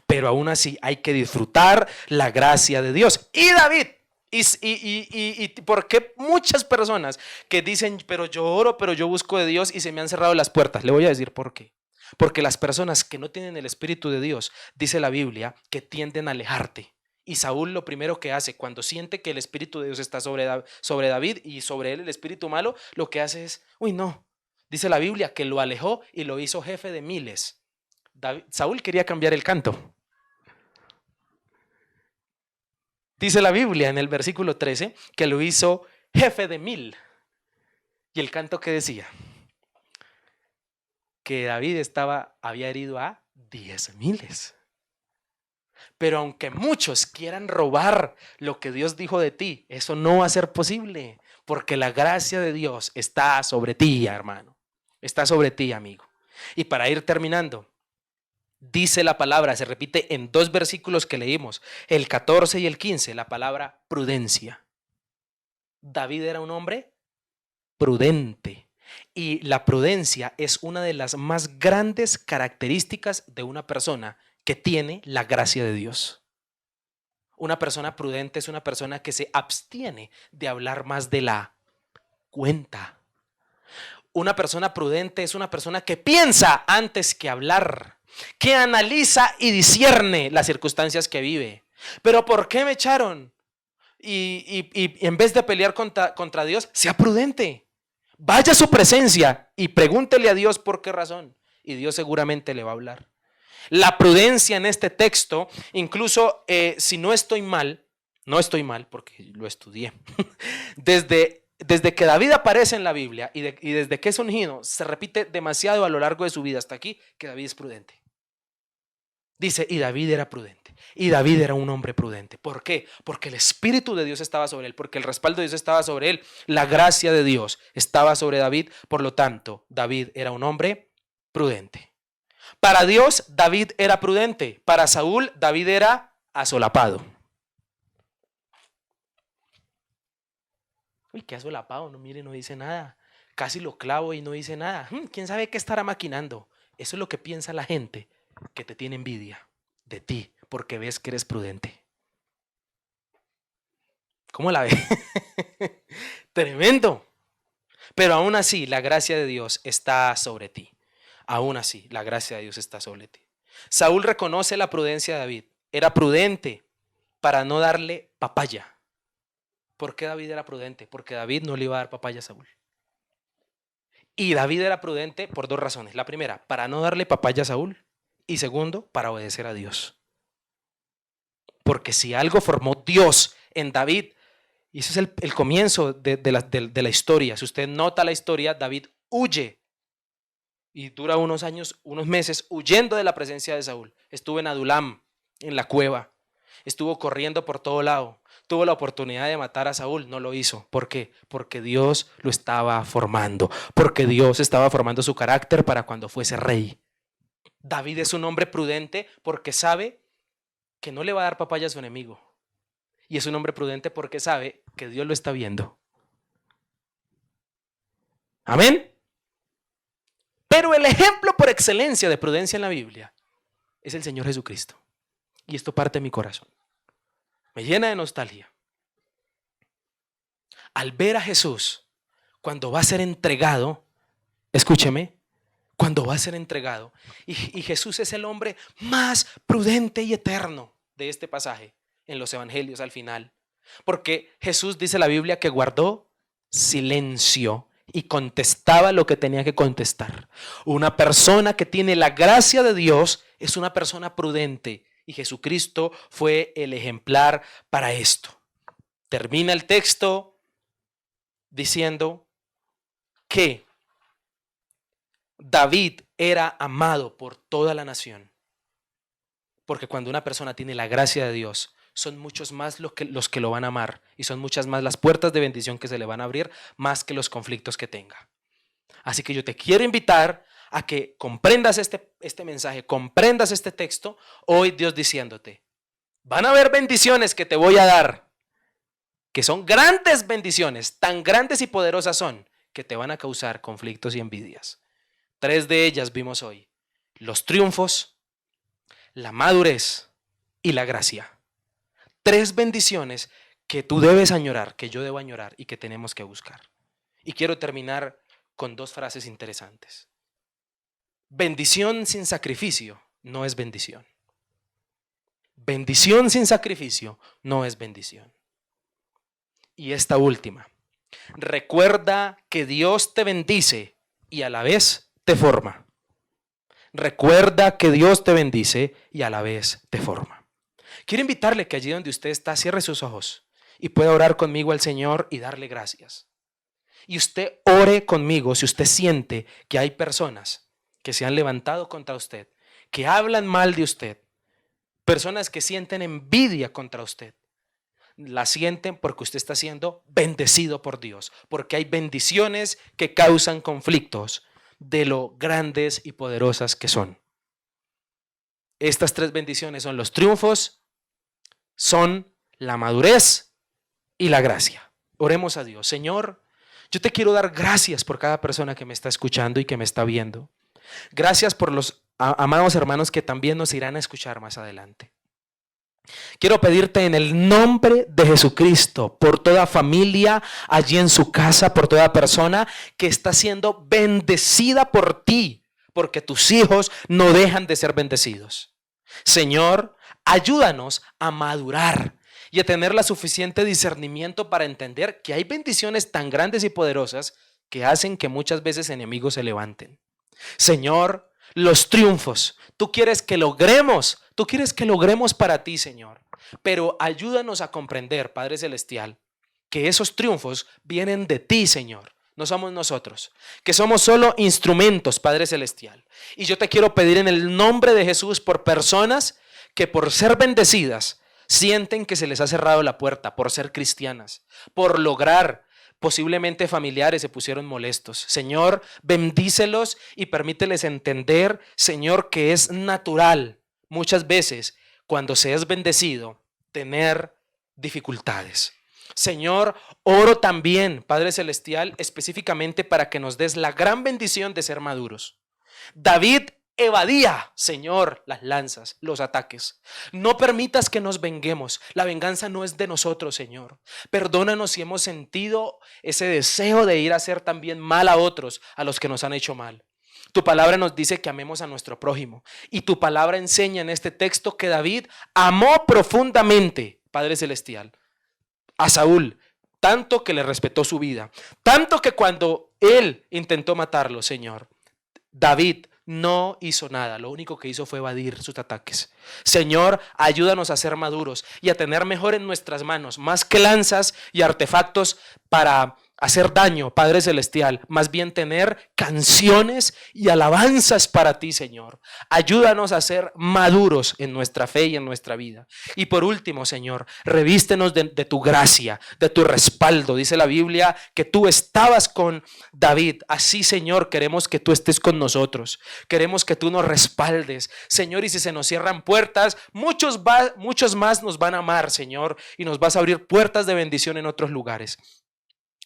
Pero aún así hay que disfrutar la gracia de Dios. Y David, y ¿por qué muchas personas que dicen, pero yo oro, pero yo busco de Dios y se me han cerrado las puertas? Le voy a decir por qué. Porque las personas que no tienen el Espíritu de Dios, dice la Biblia, que tienden a alejarte. Y Saúl lo primero que hace cuando siente que el Espíritu de Dios está sobre David y sobre él el espíritu malo, lo que hace es, uy, no. Dice la Biblia que lo alejó y lo hizo jefe de miles. Saúl quería cambiar el canto. Dice la Biblia en el versículo 13 que lo hizo jefe de 1000. Y el canto que decía que David había herido a 10,000. Pero aunque muchos quieran robar lo que Dios dijo de ti, eso no va a ser posible, porque la gracia de Dios está sobre ti, hermano. Está sobre ti, amigo. Y para ir terminando, dice la palabra, se repite en 2 versículos que leímos, el 14 y el 15, la palabra prudencia. David era un hombre prudente. Y la prudencia es una de las más grandes características de una persona que tiene la gracia de Dios. Una persona prudente es una persona que se abstiene de hablar más de la cuenta. Una persona prudente es una persona que piensa antes que hablar, que analiza y discierne las circunstancias que vive. ¿Pero por qué me echaron? Y en vez de pelear contra Dios, sea prudente. Vaya a su presencia y pregúntele a Dios por qué razón. Y Dios seguramente le va a hablar. La prudencia en este texto, incluso si no estoy mal porque lo estudié, desde que David aparece en la Biblia y desde que es ungido, se repite demasiado a lo largo de su vida hasta aquí que David es prudente. Dice, y David era prudente. Y David era un hombre prudente. ¿Por qué? Porque el Espíritu de Dios estaba sobre él, porque el respaldo de Dios estaba sobre él, la gracia de Dios estaba sobre David, por lo tanto, David era un hombre prudente. Para Dios, David era prudente. Para Saúl, David era asolapado. Uy, qué asolapado, no mire, no dice nada. Casi lo clavo y no dice nada. ¿Quién sabe qué estará maquinando? Eso es lo que piensa la gente que te tiene envidia de ti porque ves que eres prudente. ¿Cómo la ve? Tremendo. Pero aún así, la gracia de Dios está sobre ti. Aún así, la gracia de Dios está sobre ti. Saúl reconoce la prudencia de David. Era prudente para no darle papaya. ¿Por qué David era prudente? Porque David no le iba a dar papaya a Saúl. Y David era prudente por 2 razones. La primera, para no darle papaya a Saúl. Y segundo, para obedecer a Dios. Porque si algo formó Dios en David, y eso es el comienzo de la historia. Si usted nota la historia, David huye y dura unos años, unos meses huyendo de la presencia de Saúl. Estuvo en Adulam, en la cueva. Estuvo corriendo por todo lado. Tuvo la oportunidad de matar a Saúl, no lo hizo. ¿Por qué? Porque Dios lo estaba formando. Porque Dios estaba formando su carácter para cuando fuese rey. David es un hombre prudente porque sabe que no le va a dar papaya a su enemigo. Y es un hombre prudente porque sabe que Dios lo está viendo. Amén. Pero el ejemplo por excelencia de prudencia en la Biblia es el Señor Jesucristo. Y esto parte de mi corazón. Me llena de nostalgia. Al ver a Jesús, cuando va a ser entregado, escúcheme, cuando va a ser entregado, y Jesús es el hombre más prudente y eterno de este pasaje en los evangelios al final, porque Jesús, dice la Biblia, que guardó silencio y contestaba lo que tenía que contestar. Una persona que tiene la gracia de Dios es una persona prudente, y Jesucristo fue el ejemplar para esto. Termina el texto diciendo que David era amado por toda la nación. Porque cuando una persona tiene la gracia de Dios, son muchos más los que lo van a amar y son muchas más las puertas de bendición que se le van a abrir, más que los conflictos que tenga. Así que yo te quiero invitar a que comprendas este mensaje, comprendas este texto, hoy Dios diciéndote, van a haber bendiciones que te voy a dar, que son grandes bendiciones, tan grandes y poderosas son, que te van a causar conflictos y envidias. 3 de ellas vimos hoy: los triunfos, la madurez y la gracia. 3 bendiciones que tú debes añorar, que yo debo añorar y que tenemos que buscar. Y quiero terminar con 2 frases interesantes. Bendición sin sacrificio no es bendición. Bendición sin sacrificio no es bendición. Y esta última: recuerda que Dios te bendice y a la vez te forma. Recuerda que Dios te bendice y a la vez te forma. Quiero invitarle que allí donde usted está, cierre sus ojos y pueda orar conmigo al Señor y darle gracias. Y usted ore conmigo si usted siente que hay personas que se han levantado contra usted, que hablan mal de usted, personas que sienten envidia contra usted. La sienten porque usted está siendo bendecido por Dios, porque hay bendiciones que causan conflictos de lo grandes y poderosas que son. Estas 3 bendiciones son los triunfos, son la madurez y la gracia. Oremos a Dios. Señor, yo te quiero dar gracias por cada persona que me está escuchando y que me está viendo. Gracias por los amados hermanos que también nos irán a escuchar más adelante. Quiero pedirte en el nombre de Jesucristo por toda familia allí en su casa, por toda persona que está siendo bendecida por ti, porque tus hijos no dejan de ser bendecidos. Señor, ayúdanos a madurar y a tener la suficiente discernimiento para entender que hay bendiciones tan grandes y poderosas que hacen que muchas veces enemigos se levanten. Señor, los triunfos, tú quieres que logremos para ti, Señor, pero ayúdanos a comprender, Padre Celestial, que esos triunfos vienen de ti, Señor. No somos nosotros, que somos solo instrumentos, Padre Celestial. Y yo te quiero pedir en el nombre de Jesús por personas que por ser bendecidas sienten que se les ha cerrado la puerta, por ser cristianas, por lograr. Posiblemente familiares se pusieron molestos. Señor, bendícelos y permíteles entender, Señor, que es natural muchas veces cuando se es bendecido tener dificultades. Señor, oro también, Padre Celestial, específicamente para que nos des la gran bendición de ser maduros. David evadía, Señor, las lanzas, los ataques. No permitas que nos venguemos. La venganza no es de nosotros, Señor. Perdónanos si hemos sentido ese deseo de ir a hacer también mal a otros, a los que nos han hecho mal. Tu palabra nos dice que amemos a nuestro prójimo. Y tu palabra enseña en este texto que David amó profundamente, Padre Celestial, a Saúl, tanto que le respetó su vida, tanto que cuando él intentó matarlo, Señor, David no hizo nada, lo único que hizo fue evadir sus ataques. Señor, ayúdanos a ser maduros y a tener mejor en nuestras manos, más que lanzas y artefactos para hacer daño, Padre Celestial, más bien tener canciones y alabanzas para ti, Señor. Ayúdanos a ser maduros en nuestra fe y en nuestra vida. Y por último, Señor, revístenos de tu gracia, de tu respaldo. Dice la Biblia que tú estabas con David. Así, Señor, queremos que tú estés con nosotros. Queremos que tú nos respaldes, Señor, y si se nos cierran puertas, muchos más nos van a amar, Señor, y nos vas a abrir puertas de bendición en otros lugares.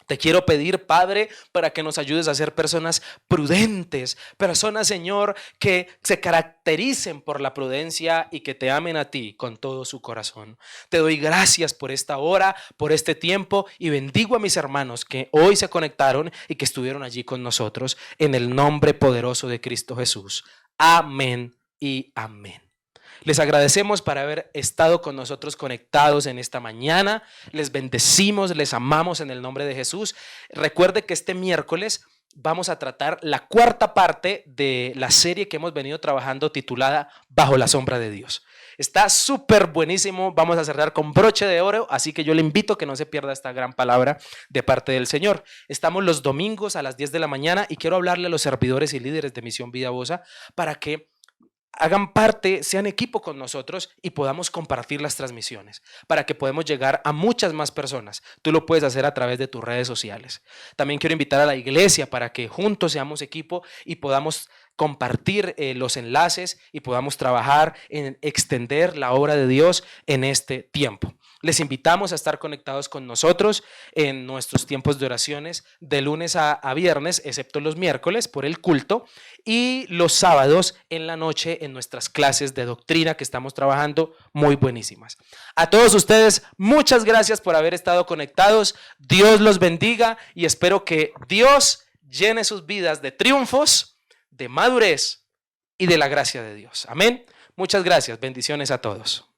Te quiero pedir, Padre, para que nos ayudes a ser personas prudentes, personas, Señor, que se caractericen por la prudencia y que te amen a ti con todo su corazón. Te doy gracias por esta hora, por este tiempo, y bendigo a mis hermanos que hoy se conectaron y que estuvieron allí con nosotros en el nombre poderoso de Cristo Jesús. Amén y amén. Les agradecemos por haber estado con nosotros conectados en esta mañana. Les bendecimos, les amamos en el nombre de Jesús. Recuerde que este miércoles vamos a tratar la 4ª parte de la serie que hemos venido trabajando titulada Bajo la sombra de Dios. Está súper buenísimo. Vamos a cerrar con broche de oro, así que yo le invito a que no se pierda esta gran palabra de parte del Señor. Estamos los domingos a las 10 de la mañana y quiero hablarle a los servidores y líderes de Misión Vida Bosa para que hagan parte, sean equipo con nosotros y podamos compartir las transmisiones para que podamos llegar a muchas más personas. Tú lo puedes hacer a través de tus redes sociales. También quiero invitar a la iglesia para que juntos seamos equipo y podamos compartir los enlaces y podamos trabajar en extender la obra de Dios en este tiempo. Les invitamos a estar conectados con nosotros en nuestros tiempos de oraciones de lunes a viernes, excepto los miércoles por el culto, y los sábados en la noche en nuestras clases de doctrina que estamos trabajando muy buenísimas. A todos ustedes, muchas gracias por haber estado conectados. Dios los bendiga y espero que Dios llene sus vidas de triunfos, de madurez y de la gracia de Dios. Amén. Muchas gracias. Bendiciones a todos.